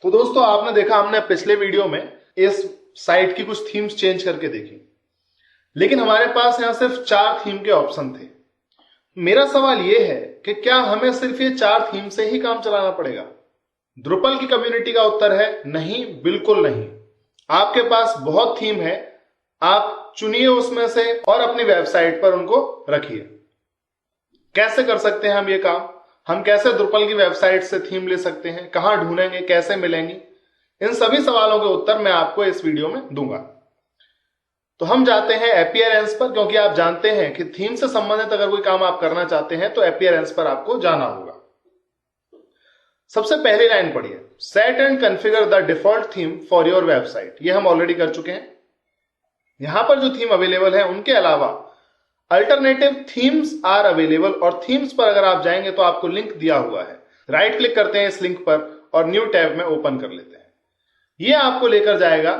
तो दोस्तों आपने देखा हमने पिछले वीडियो में इस साइट की कुछ थीम्स चेंज करके देखी, लेकिन हमारे पास यहां सिर्फ 4 थीम के ऑप्शन थे। मेरा सवाल यह है कि क्या हमें सिर्फ ये 4 थीम से ही काम चलाना पड़ेगा? द्रुपल की कम्युनिटी का उत्तर है नहीं, बिल्कुल नहीं। आपके पास बहुत थीम है, आप चुनिए उसमें से और अपनी वेबसाइट पर उनको रखिए। कैसे कर सकते हैं हम ये काम? हम कैसे द्रुपल की वेबसाइट से थीम ले सकते हैं, कहां ढूंढेंगे, कैसे मिलेंगी? इन सभी सवालों के उत्तर मैं आपको इस वीडियो में दूंगा। तो हम जाते हैं अपीयरेंस पर, क्योंकि आप जानते हैं कि थीम से संबंधित अगर कोई काम आप करना चाहते हैं तो अपीयरेंस पर आपको जाना होगा। सबसे पहली लाइन पढ़िए, set and configure the default theme for your website. ये हम ऑलरेडी कर चुके हैं। यहां पर जो थीम अवेलेबल है उनके अलावा अल्टरनेटिव थीम्स आर अवेलेबल, और थीम्स पर अगर आप जाएंगे तो आपको लिंक दिया हुआ है। राइट क्लिक करते हैं इस लिंक पर और न्यू टैब में ओपन कर लेते हैं। ये आपको लेकर जाएगा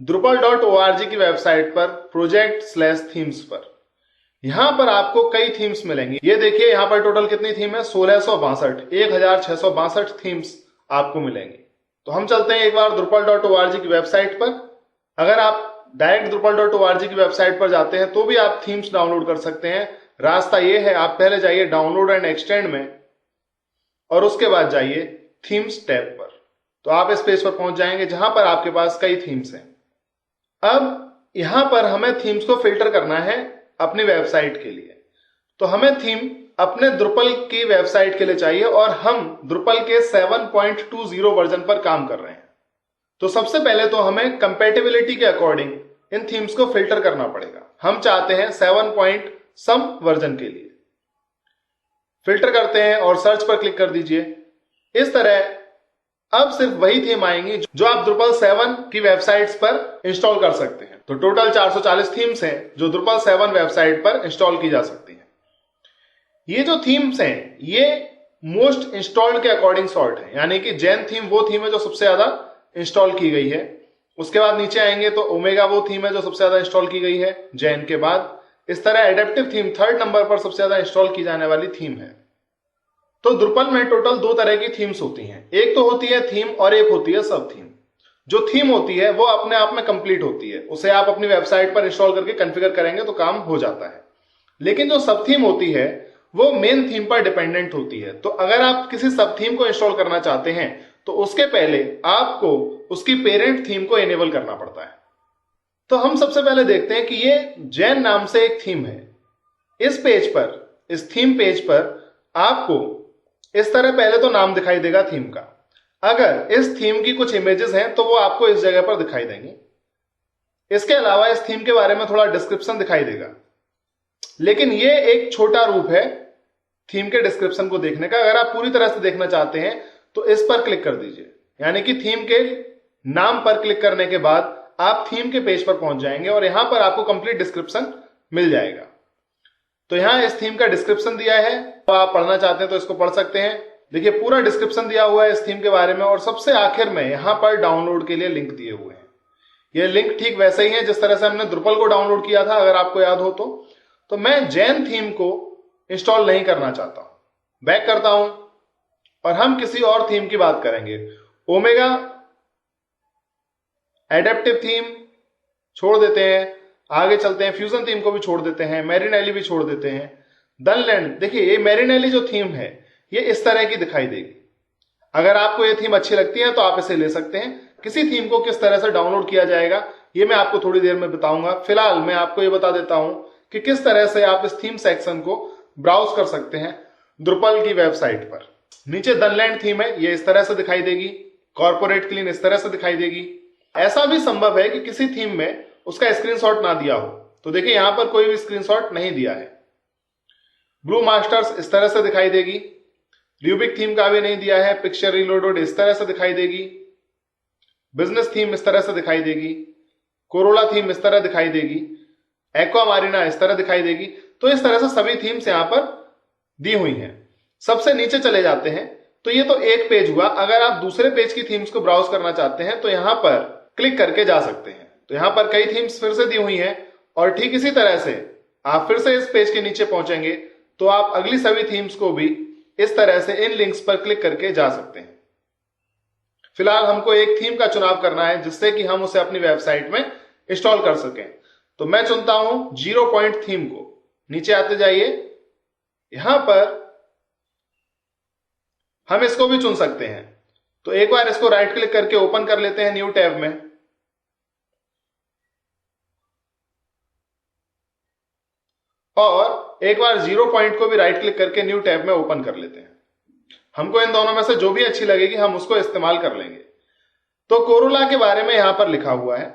drupal.org की वेबसाइट पर प्रोजेक्ट/थीम्स पर। यहां पर आपको कई थीम्स मिलेंगी। ये देखिए यहां पर टोटल कितनी थीम है, 1662 थीम्स आपको मिलेंगी। तो हम चलते हैं एक बार drupal.org की वेबसाइट पर। अगर आप डायरेक्ट drupal.org की वेबसाइट पर जाते हैं तो भी आप थीम्स डाउनलोड कर सकते हैं। रास्ता यह है, आप पहले जाइए डाउनलोड एंड एक्सटेंड में और उसके बाद जाइए थीम्स टैब पर। तो आप इस पेज पर पहुंच जाएंगे जहां पर आपके पास कई थीम्स हैं। अब यहां पर हमें थीम्स को फिल्टर करना है अपनी वेबसाइट के लिए। तो हमें थीम अपने द्रुपल की वेबसाइट के लिए चाहिए और हम द्रुपल के 7.20 वर्जन पर काम कर रहे हैं। तो सबसे पहले तो हमें कंपैटिबिलिटी के अकॉर्डिंग इन थीम्स को फिल्टर करना पड़ेगा। हम चाहते हैं 7. वर्जन के लिए। फिल्टर करते हैं और सर्च पर क्लिक कर दीजिए। इस तरह अब सिर्फ वही थीम आएंगी जो आप Drupal 7 की वेबसाइट्स पर इंस्टॉल कर सकते हैं। तो टोटल 440 थीम्स हैं जो Drupal 7 वेबसाइट पर इंस्टॉल की जा सकती हैं। ये जो थीम्स हैं ये मोस्ट इंस्टॉल्ड के अकॉर्डिंग सॉर्ट है, यानी कि जैन थीम वो थीम है जो सबसे ज्यादा इंस्टॉल की गई है। उसके बाद नीचे आएंगे तो ओमेगा वो थीम है जो सबसे ज्यादा इंस्टॉल की गई है जैन के बाद। इस तरह एडेप्टिव थीम 3rd नंबर पर सबसे ज्यादा इंस्टॉल की जाने वाली थीम है। तो द्रुपल में टोटल 2 तरह की थीम्स होती हैं। एक तो होती है थीम और एक होती है सब थीम। जो थीम होती है वो अपने आप में कंप्लीट होती है, उसे आप अपनी वेबसाइट पर इंस्टॉल करके कॉन्फ़िगर करेंगे तो काम हो जाता है। लेकिन जो सब थीम होती है वो मेन थीम पर डिपेंडेंट होती है। तो अगर आप किसी सब थीम को इंस्टॉल करना चाहते हैं तो उसके पहले आपको उसकी पेरेंट थीम को इनेबल करना पड़ता है। तो हम सबसे पहले देखते हैं कि ये जैन नाम से एक थीम है। इस पेज पर, इस थीम पेज पर आपको इस तरह पहले तो नाम दिखाई देगा थीम का। अगर इस थीम की कुछ इमेजेस हैं तो वो आपको इस जगह पर दिखाई देंगी। इसके अलावा इस थीम के बारे में थोड़ा डिस्क्रिप्शन दिखाई देगा। लेकिन ये एक छोटा रूप है थीम के डिस्क्रिप्शन को देखने का। अगर आप पूरी तरह से देखना चाहते हैं तो इस पर क्लिक कर दीजिए, यानी कि थीम के नाम पर क्लिक करने के बाद आप थीम के पेज पर पहुंच जाएंगे और यहां पर आपको कंप्लीट डिस्क्रिप्शन मिल जाएगा। तो यहां इस थीम का डिस्क्रिप्शन दिया है, तो आप पढ़ना चाहते हैं तो इसको पढ़ सकते हैं। देखिए पूरा डिस्क्रिप्शन दिया हुआ है इस थीम के बारे में और सबसे आखिर में यहां पर डाउनलोड के लिए लिंक दिए हुए हैं। यह लिंक ठीक वैसे ही है जिस तरह से हमने द्रुपल को डाउनलोड किया था, अगर आपको याद हो तो मैं जैन थीम को इंस्टॉल नहीं करना चाहता हूं। बैक करता हूं और हम किसी और थीम की बात करेंगे। ओमेगा एडेप्टिव थीम छोड़ देते हैं, आगे चलते हैं। फ्यूजन थीम को भी छोड़ देते हैं, मैरिनेली भी छोड़ देते हैं। दनलैंड, देखिए ये मैरिनेली जो थीम है ये इस तरह की दिखाई देगी। अगर आपको ये थीम अच्छी लगती है तो आप इसे ले सकते हैं। किसी थीम को किस तरह से डाउनलोड किया जाएगा ये मैं आपको थोड़ी देर में बताऊंगा। फिलहाल मैं आपको ये बता देता हूं कि किस तरह से आप इस थीम सेक्शन को ब्राउज कर सकते हैं द्रुपल की वेबसाइट पर। नीचे दनलैंड थीम है, ये इस तरह से दिखाई देगी। कॉर्पोरेट क्लीन इस तरह से दिखाई देगी। ऐसा भी संभव है कि किसी थीम में उसका स्क्रीनशॉट ना दिया हो, तो देखिए यहां पर कोई भी स्क्रीनशॉट नहीं दिया है। ब्लू मास्टर्स इस तरह से दिखाई देगी। रूबिक थीम का भी नहीं दिया है। पिक्चर रिलोडेड इस तरह से दिखाई देगी। बिजनेस थीम इस तरह से दिखाई देगी। कोरोला थीम इस तरह दिखाई देगी। एक्वा मारिना इस तरह दिखाई देगी। तो इस तरह से सभी थीम्स यहां पर दी हुई हैं। सबसे नीचे चले जाते हैं तो ये तो एक पेज हुआ। अगर आप दूसरे पेज की थीम्स को ब्राउज करना चाहते हैं तो यहां पर क्लिक करके जा सकते हैं। तो यहां पर कई थीम्स फिर से दी हुई हैं और ठीक इसी तरह से आप फिर से इस पेज के नीचे पहुंचेंगे तो आप अगली सभी थीम्स को भी इस तरह से इन लिंक्स पर क्लिक करके जा सकते हैं। फिलहाल हमको एक थीम का चुनाव करना है जिससे कि हम उसे अपनी वेबसाइट में इंस्टॉल कर सकें। तो मैं चुनता हूं 0 पॉइंट थीम को। नीचे आते जाइए, यहां पर हम इसको भी चुन सकते हैं। तो एक बार इसको राइट क्लिक करके ओपन कर लेते हैं न्यू टैब में। और एक बार 0 पॉइंट को भी राइट क्लिक करके न्यू टैब में ओपन कर लेते हैं। हमको इन दोनों में से जो भी अच्छी लगेगी हम उसको इस्तेमाल कर लेंगे। तो कोरोला के बारे में यहां पर लिखा हुआ है,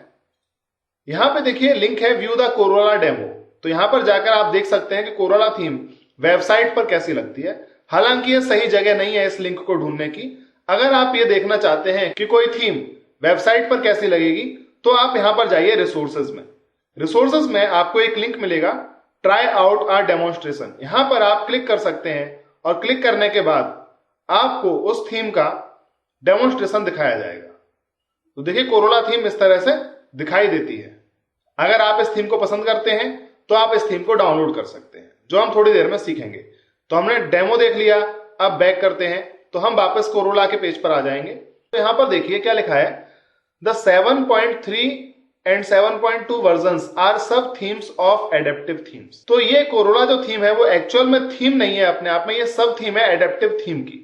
यहां पे देखिए लिंक है व्यू द कोरोला डेमो। तो यहां पर जाकर आप देख सकते हैं कि कोरोला थीम वेबसाइट पर कैसी लगती है। हालांकि ये सही जगह नहीं है इस लिंक को ढूंढने की। अगर आप ये देखना चाहते हैं कि कोई थीम वेबसाइट पर कैसी लगेगी तो आप यहां पर जाइए रिसोर्सेज में। रिसोर्सेज में आपको एक लिंक मिलेगा, ट्राई आउट आवर डेमोन्स्ट्रेशन। यहां पर आप क्लिक कर सकते हैं और क्लिक करने के बाद आपको उस थीम का डेमोन्स्ट्रेशन दिखाया जाएगा। तो देखिए कोरोला थीम इस तरह से दिखाई देती है। अगर आप इस थीम को पसंद करते हैं तो आप इस थीम को डाउनलोड कर सकते हैं, जो हम थोड़ी देर में सीखेंगे। तो हमने डेमो देख लिया, अब बैक करते हैं तो हम वापस कोरोला के पेज पर आ जाएंगे। तो यहां पर देखिए क्या लिखा है, द 7.3 एंड 7.2 वर्जन्स आर सब थीम्स ऑफ एडेप्टिव थीम्स। तो ये कोरोला जो थीम है वो एक्चुअल में थीम नहीं है अपने आप में, ये सब थीम है एडेप्टिव थीम की।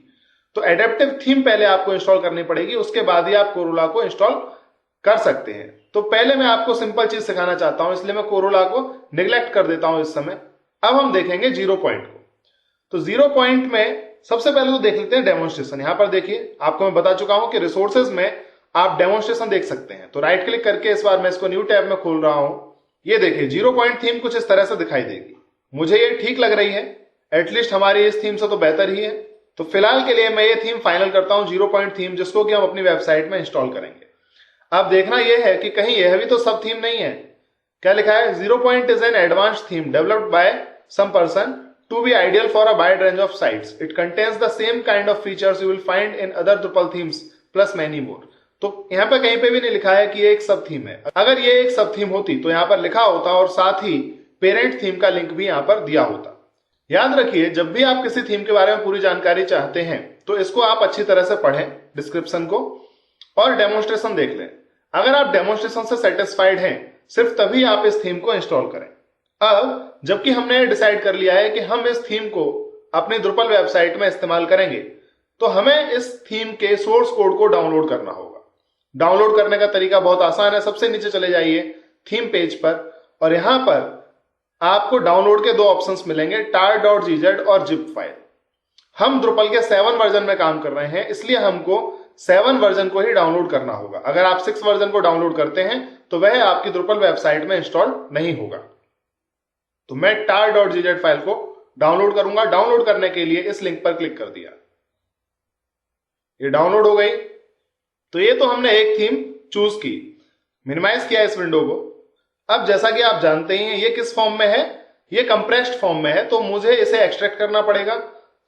तो एडेप्टिव थीम पहले आपको इंस्टॉल करनी पड़ेगी, उसके बाद ही आप कोरोला को इंस्टॉल कर सकते हैं। तो पहले मैं आपको सिंपल चीज सिखाना चाहता हूं, इसलिए मैं कोरोला को निग्लेक्ट कर देता हूं इस समय। अब हम देखेंगे 0 पॉइंट को। तो 0 पॉइंट में सबसे पहले तो देख लेते हैं डेमोन्स्ट्रेशन। यहां पर देखिए आपको मैं बता चुका हूं कि रिसोर्सेज में आप डेमोन्स्ट्रेशन देख सकते हैं। तो राइट क्लिक करके इस बार मैं इसको न्यू टैब में खोल रहा हूं। ये देखिए 0 पॉइंट थीम कुछ इस तरह से दिखाई देगी। मुझे ये ठीक लग रही है, एटलीस्ट हमारी इस थीम से तो बेहतर ही है। तो फिलहाल के लिए मैं ये थीम फाइनल करता हूं 0 पॉइंट थीम, जिसको कि हम अपनी वेबसाइट में इंस्टॉल करेंगे। अब देखना यह है कि कहीं यह भी तो सब थीम नहीं है। क्या लिखा है, 0 point is an advanced theme developed by some person to be ideal for a wide range of sites. It contains the same kind of features you will find in other Drupal themes plus many more. तो यहां पर कहीं पे भी नहीं लिखा है कि ये एक सब थीम है। अगर ये एक सब थीम होती तो यहां पर लिखा होता और साथ ही पेरेंट थीम का लिंक भी यहां पर दिया होता। याद रखिए, जब भी आप किसी थीम के बारे में पूरी जानकारी चाहते हैं तो इसको आप अच्छी तरह से पढ़ें डिस्क्रिप्शन को और डेमोन्स्ट्रेशन देख लें। अगर आप डेमोन्स्ट्रेशन से सेटिस्फाइड हैं सिर्फ तभी आप इस थीम को इंस्टॉल करें। अब जबकि हमने डिसाइड कर लिया है कि हम इस थीम को अपनी Drupal वेबसाइट में इस्तेमाल करेंगे, तो हमें इस थीम के सोर्स कोड को डाउनलोड करना होगा। डाउनलोड करने का तरीका बहुत आसान है। सबसे नीचे चले जाइए थीम पेज पर और यहां पर आपको डाउनलोड के दो ऑप्शंस मिलेंगे, tar.gz और zip फाइल। हम Drupal के 7 वर्जन में काम कर रहे हैं, इसलिए हमको 7 वर्जन को ही डाउनलोड करना होगा। अगर आप 6 वर्जन को डाउनलोड करते हैं तो वह आपकी Drupal वेबसाइट में इंस्टॉल नहीं होगा। तो मैं tar.gz फाइल को डाउनलोड करूंगा। डाउनलोड करने के लिए इस लिंक पर क्लिक कर दिया, ये डाउनलोड हो गई। तो ये तो हमने एक थीम चूज की, मिनिमाइज किया इस विंडो को। अब जैसा कि आप जानते ही हैं ये किस फॉर्म में है, ये कंप्रेस्ड फॉर्म में है, तो मुझे इसे एक्सट्रैक्ट करना पड़ेगा।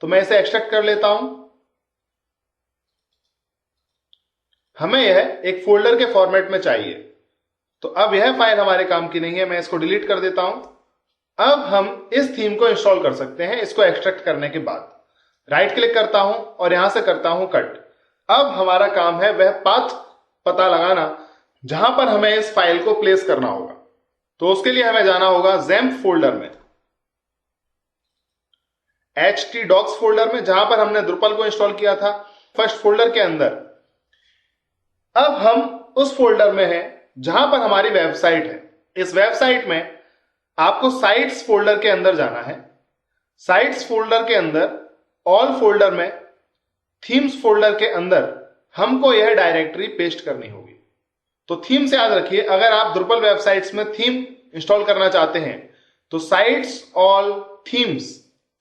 तो मैं इसे एक्सट्रैक्ट कर लेता हूं। हमें यह एक फोल्डर के फॉर्मेट में चाहिए। तो अब यह फाइल हमारे काम की नहीं है, मैं इसको डिलीट कर देता हूं। अब हम इस थीम को इंस्टॉल कर सकते हैं। इसको एक्सट्रैक्ट करने के बाद राइट क्लिक करता हूं और यहां से करता हूं कट। अब हमारा काम है वह पाथ पता लगाना जहां पर हमें इस फाइल को प्लेस करना होगा। तो उसके लिए हमें जाना होगा XAMPP फोल्डर में, htdocs फोल्डर में, जहां पर हमने Drupal को इंस्टॉल किया था, फर्स्ट फोल्डर के अंदर। अब हम उस फोल्डर में हैं जहां पर हमारी वेबसाइट है। इस वेबसाइट में आपको साइट्स फोल्डर के अंदर जाना है। साइट्स फोल्डर के अंदर ऑल फोल्डर में थीम्स फोल्डर के अंदर हमको यह डायरेक्टरी पेस्ट करनी होगी। तो थीम से याद रखिए, अगर आप Drupal वेबसाइट्स में थीम इंस्टॉल करना चाहते हैं तो साइट्स ऑल थीम्स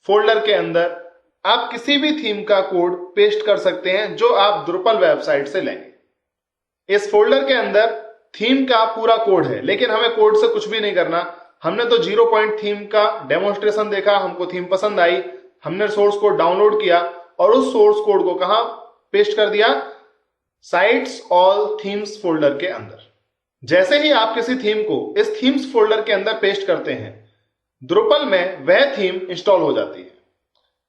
फोल्डर के अंदर आप किसी भी थीम का कोड पेस्ट कर सकते हैं जो आप Drupal वेबसाइट से लेंगे। इस फोल्डर के अंदर थीम का पूरा कोड है, लेकिन हमें कोड से कुछ भी नहीं करना। हमने तो 0 पॉइंट थीम का डेमोन्स्ट्रेशन देखा, हमको थीम पसंद आई, हमने सोर्स कोड डाउनलोड किया और उस सोर्स कोड को कहां पेस्ट कर दिया, साइट्स ऑल थीम्स फोल्डर के अंदर। जैसे ही आप किसी थीम को इस थीम्स फोल्डर के अंदर पेस्ट करते हैं, Drupal में वह थीम इंस्टॉल हो जाती है।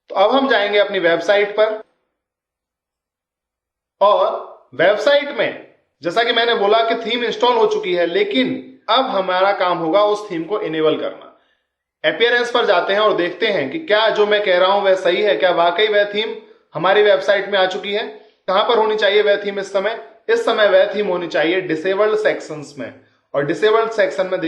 तो अब हम जाएंगे अपनी वेबसाइट पर और वेबसाइट में जैसा कि मैंने बोला कि थीम इंस्टॉल हो चुकी है, लेकिन अब हमारा काम होगा उस थीम को इनेबल करना। अपीयरेंस पर जाते हैं और देखते हैं कि क्या जो मैं कह रहा हूं वह सही है, क्या वाकई वह थीम हमारी वेबसाइट में आ चुकी है। कहां पर होनी चाहिए वह थीम इस समय? इस समय वह थीम होनी चाहिए डिसेबल्ड सेक्शंस में, और डिसेबल्ड सेक्शन में